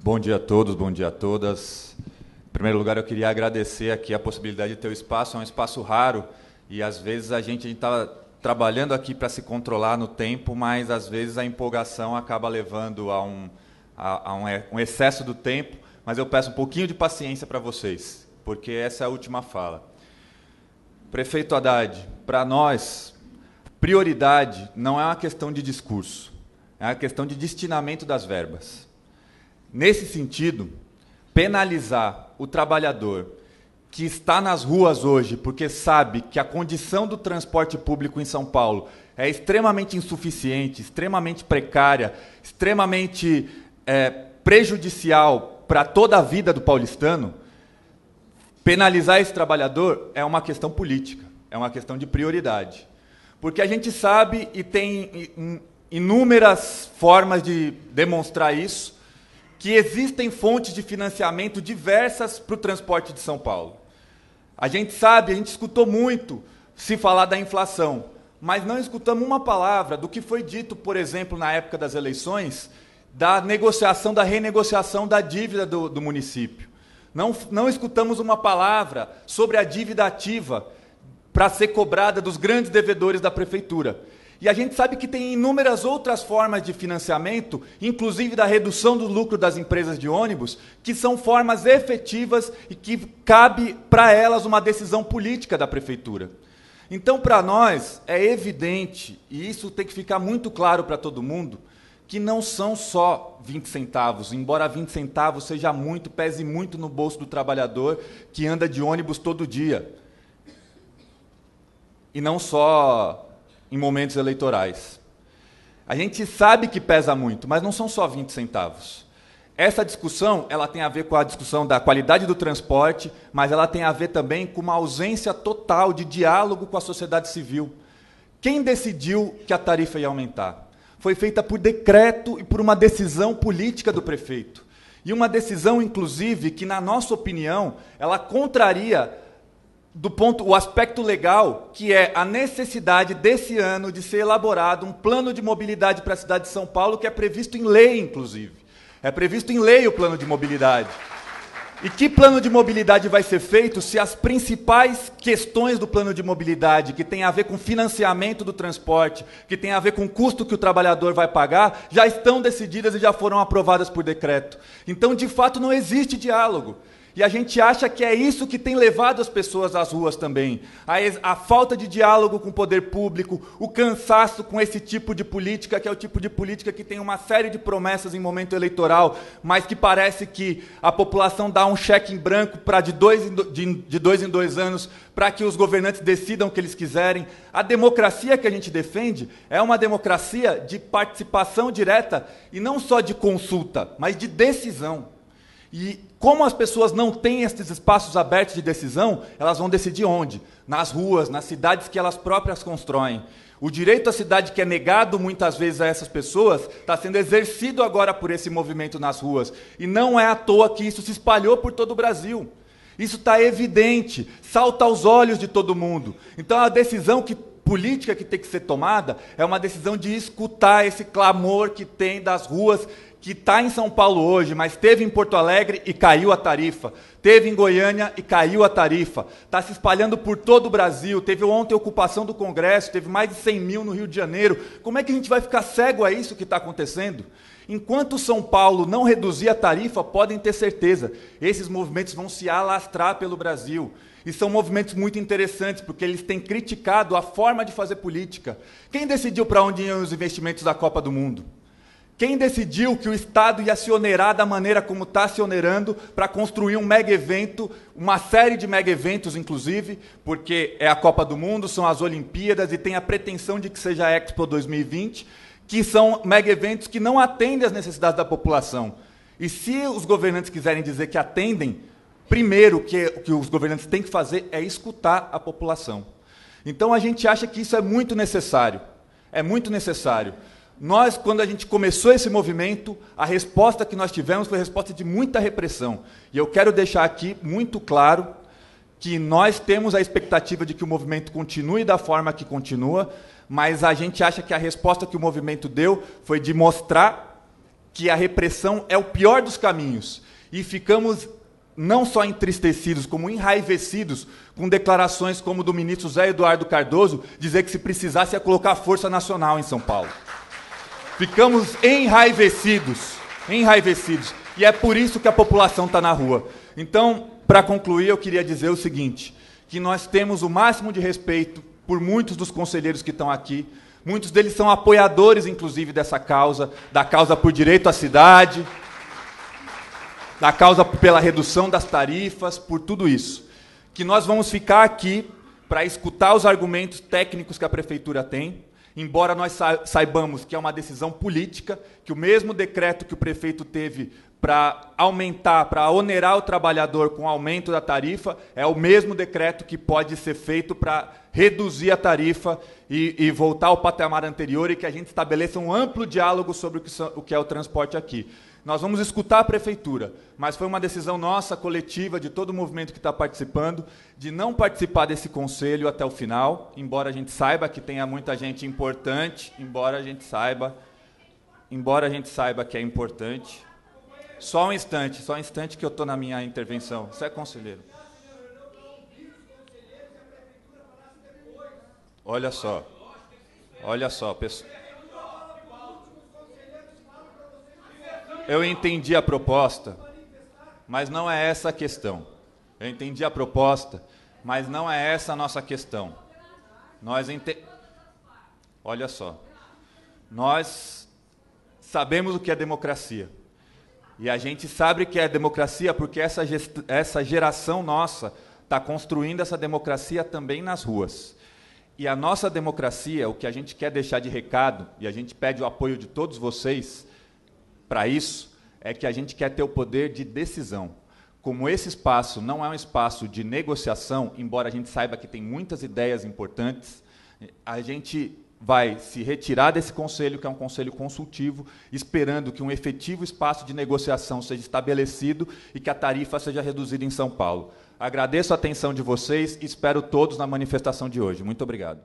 Bom dia a todos, bom dia a todas. Em primeiro lugar, eu queria agradecer aqui a possibilidade de ter o espaço, é um espaço raro, e às vezes a gente está trabalhando aqui para se controlar no tempo, mas às vezes a empolgação acaba levando a um excesso do tempo, mas eu peço um pouquinho de paciência para vocês, porque essa é a última fala. Prefeito Haddad, para nós, prioridade não é uma questão de discurso, é uma questão de destinamento das verbas. Nesse sentido, penalizar o trabalhador que está nas ruas hoje porque sabe que a condição do transporte público em São Paulo é extremamente insuficiente, extremamente precária, extremamente prejudicial para toda a vida do paulistano, penalizar esse trabalhador é uma questão política, é uma questão de prioridade. Porque a gente sabe, e tem inúmeras formas de demonstrar isso, que existem fontes de financiamento diversas para o transporte de São Paulo. A gente sabe, a gente escutou muito se falar da inflação, mas não escutamos uma palavra do que foi dito, por exemplo, na época das eleições, da negociação, da renegociação da dívida do município. Não escutamos uma palavra sobre a dívida ativa para ser cobrada dos grandes devedores da prefeitura. E a gente sabe que tem inúmeras outras formas de financiamento, inclusive da redução do lucro das empresas de ônibus, que são formas efetivas e que cabe para elas uma decisão política da prefeitura. Então, para nós, é evidente, e isso tem que ficar muito claro para todo mundo, que não são só 20 centavos, embora 20 centavos seja muito, pese muito no bolso do trabalhador que anda de ônibus todo dia. E não só em momentos eleitorais. A gente sabe que pesa muito, mas não são só 20 centavos. Essa discussão ela tem a ver com a discussão da qualidade do transporte, mas ela tem a ver também com uma ausência total de diálogo com a sociedade civil. Quem decidiu que a tarifa ia aumentar? Foi feita por decreto e por uma decisão política do prefeito. E uma decisão, inclusive, que, na nossa opinião, ela contraria o aspecto legal, que é a necessidade desse ano de ser elaborado um plano de mobilidade para a cidade de São Paulo, que é previsto em lei, inclusive. É previsto em lei o plano de mobilidade. E que plano de mobilidade vai ser feito se as principais questões do plano de mobilidade, que tem a ver com financiamento do transporte, que tem a ver com o custo que o trabalhador vai pagar, já estão decididas e já foram aprovadas por decreto? Então, de fato, não existe diálogo. E a gente acha que é isso que tem levado as pessoas às ruas também. A falta de diálogo com o poder público, o cansaço com esse tipo de política, que é o tipo de política que tem uma série de promessas em momento eleitoral, mas que parece que a população dá um cheque em branco para de dois em dois anos, para que os governantes decidam o que eles quiserem. A democracia que a gente defende é uma democracia de participação direta, e não só de consulta, mas de decisão. E como as pessoas não têm esses espaços abertos de decisão, elas vão decidir onde? Nas ruas, nas cidades que elas próprias constroem. O direito à cidade que é negado muitas vezes a essas pessoas está sendo exercido agora por esse movimento nas ruas. E não é à toa que isso se espalhou por todo o Brasil. Isso está evidente, salta aos olhos de todo mundo. Então a decisão política que tem que ser tomada é uma decisão de escutar esse clamor que tem das ruas, que está em São Paulo hoje, mas teve em Porto Alegre e caiu a tarifa, teve em Goiânia e caiu a tarifa, está se espalhando por todo o Brasil, teve ontem a ocupação do Congresso, teve mais de 100 mil no Rio de Janeiro. Como é que a gente vai ficar cego a isso que está acontecendo? Enquanto São Paulo não reduzir a tarifa, podem ter certeza, esses movimentos vão se alastrar pelo Brasil. E são movimentos muito interessantes, porque eles têm criticado a forma de fazer política. Quem decidiu para onde iam os investimentos da Copa do Mundo? Quem decidiu que o Estado ia se onerar da maneira como está se onerando para construir um mega evento, uma série de mega eventos, inclusive, porque é a Copa do Mundo, são as Olimpíadas e tem a pretensão de que seja a Expo 2020, que são mega eventos que não atendem às necessidades da população. E se os governantes quiserem dizer que atendem, primeiro o que os governantes têm que fazer é escutar a população. Então a gente acha que isso é muito necessário. É muito necessário. Nós, quando a gente começou esse movimento, a resposta que nós tivemos foi a resposta de muita repressão. E eu quero deixar aqui muito claro que nós temos a expectativa de que o movimento continue da forma que continua, mas a gente acha que a resposta que o movimento deu foi de mostrar que a repressão é o pior dos caminhos. E ficamos não só entristecidos, como enraivecidos com declarações como do ministro Zé Eduardo Cardoso, dizer que se precisasse ia colocar a Força Nacional em São Paulo. Ficamos enraivecidos. E é por isso que a população está na rua. Então, para concluir, eu queria dizer o seguinte, que nós temos o máximo de respeito por muitos dos conselheiros que estão aqui. Muitos deles são apoiadores, inclusive, dessa causa, da causa por direito à cidade, da causa pela redução das tarifas, por tudo isso. Que nós vamos ficar aqui para escutar os argumentos técnicos que a Prefeitura tem, embora nós saibamos que é uma decisão política, que o mesmo decreto que o prefeito teve para aumentar, para onerar o trabalhador com o aumento da tarifa, é o mesmo decreto que pode ser feito para reduzir a tarifa e voltar ao patamar anterior e que a gente estabeleça um amplo diálogo sobre o que é o transporte aqui. Nós vamos escutar a Prefeitura, mas foi uma decisão nossa, coletiva, de todo o movimento que está participando, de não participar desse conselho até o final, embora a gente saiba que tenha muita gente importante, embora a gente saiba que é importante. Só um instante que eu estou na minha intervenção. Você é conselheiro. Olha só, pessoal. Eu entendi a proposta, mas não é essa a questão. Eu entendi a proposta, mas não é essa a nossa questão. Olha só, nós sabemos o que é democracia. E a gente sabe que é democracia porque essa geração nossa está construindo essa democracia também nas ruas. E a nossa democracia, o que a gente quer deixar de recado, e a gente pede o apoio de todos vocês para isso, é que a gente quer ter o poder de decisão. Como esse espaço não é um espaço de negociação, embora a gente saiba que tem muitas ideias importantes, a gente vai se retirar desse conselho, que é um conselho consultivo, esperando que um efetivo espaço de negociação seja estabelecido e que a tarifa seja reduzida em São Paulo. Agradeço a atenção de vocês e espero todos na manifestação de hoje. Muito obrigado.